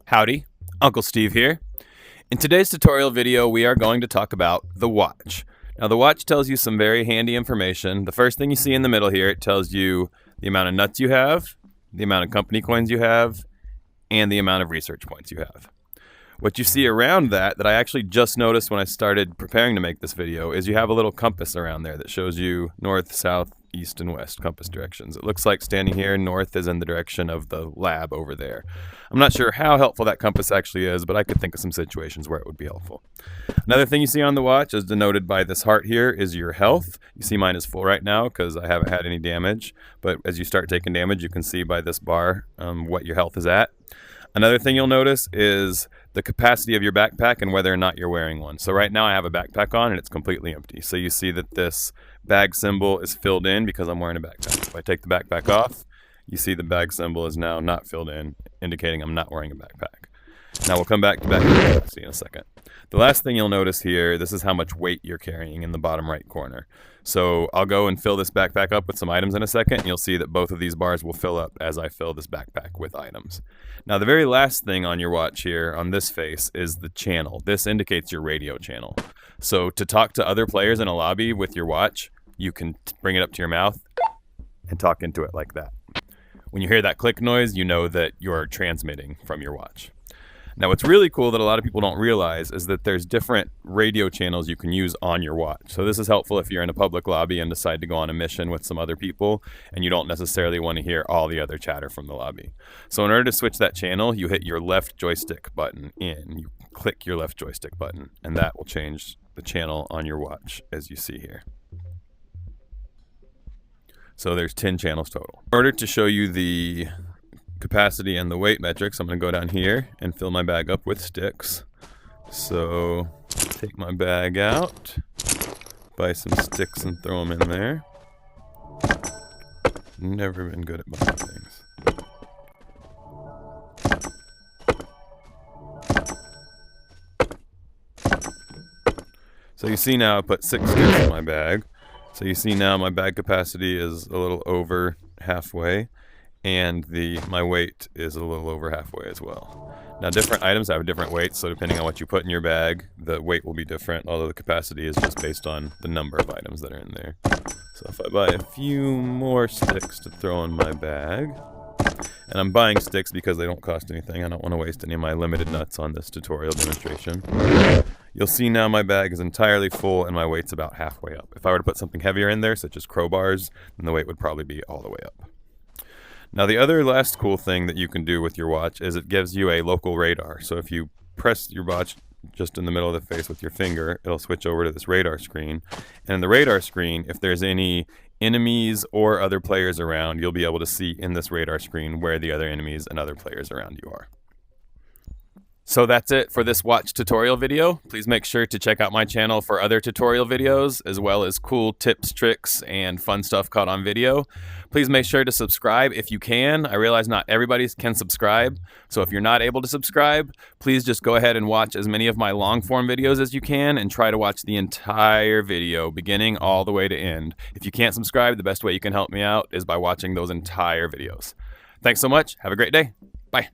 Howdy, Uncle Steve here. In today's tutorial video, we are going to talk about the watch. Now, the watch tells you some very handy information. The first thing you see in the middle here, it tells you the amount of nuts you have, the amount of company coins you have, and the amount of research points you have. What you see around that I actually just noticed when I started preparing to make this video, is you have a little compass around there that shows you north, south, east, and west compass directions. It looks like standing here, north is in the direction of the lab over there. I'm not sure how helpful that compass actually is, but I could think of some situations where it would be helpful. Another thing you see on the watch, as denoted by this heart here, is your health. You see mine is full right now because I haven't had any damage, but as you start taking damage, you can see by this bar what your health is at. Another thing you'll notice is the capacity of your backpack and whether or not you're wearing one. So right now I have a backpack on and it's completely empty. So you see that this bag symbol is filled in because I'm wearing a backpack. If I take the backpack off, you see the bag symbol is now not filled in, indicating I'm not wearing a backpack. Now we'll come back to backpack capacity in a second. The last thing you'll notice here, this is how much weight you're carrying in the bottom right corner. So I'll go and fill this backpack up with some items in a second, and you'll see that both of these bars will fill up as I fill this backpack with items. Now the very last thing on your watch here, on this face, is the channel. This indicates your radio channel. So to talk to other players in a lobby with your watch, you can bring it up to your mouth and talk into it like that. When you hear that click noise, you know that you're transmitting from your watch. Now, what's really cool that a lot of people don't realize is that there's different radio channels you can use on your watch. So this is helpful if you're in a public lobby and decide to go on a mission with some other people and you don't necessarily want to hear all the other chatter from the lobby. So in order to switch that channel, you hit your left joystick button in. You click your left joystick button, and that will change the channel on your watch, as you see here. So there's 10 channels total. In order to show you the capacity and the weight metrics, I'm going to go down here and fill my bag up with sticks. So take my bag out, buy some sticks and throw them in there. Never been good at buying things. So you see now I put 6 sticks in my bag. So you see now my bag capacity is a little over halfway, and my weight is a little over halfway as well. Now different items have different weights, so depending on what you put in your bag, the weight will be different, although the capacity is just based on the number of items that are in there. So if I buy a few more sticks to throw in my bag, and I'm buying sticks because they don't cost anything, I don't want to waste any of my limited nuts on this tutorial demonstration. You'll see now my bag is entirely full and my weight's about halfway up. If I were to put something heavier in there, such as crowbars, then the weight would probably be all the way up. Now the other last cool thing that you can do with your watch is it gives you a local radar. So if you press your watch just in the middle of the face with your finger, it'll switch over to this radar screen. And in the radar screen, if there's any enemies or other players around, you'll be able to see in this radar screen where the other enemies and other players around you are. So that's it for this watch tutorial video. Please make sure to check out my channel for other tutorial videos, as well as cool tips, tricks, and fun stuff caught on video. Please make sure to subscribe if you can. I realize not everybody can subscribe, so if you're not able to subscribe, please just go ahead and watch as many of my long form videos as you can and try to watch the entire video, beginning all the way to end. If you can't subscribe, the best way you can help me out is by watching those entire videos. Thanks so much. Have a great day. Bye.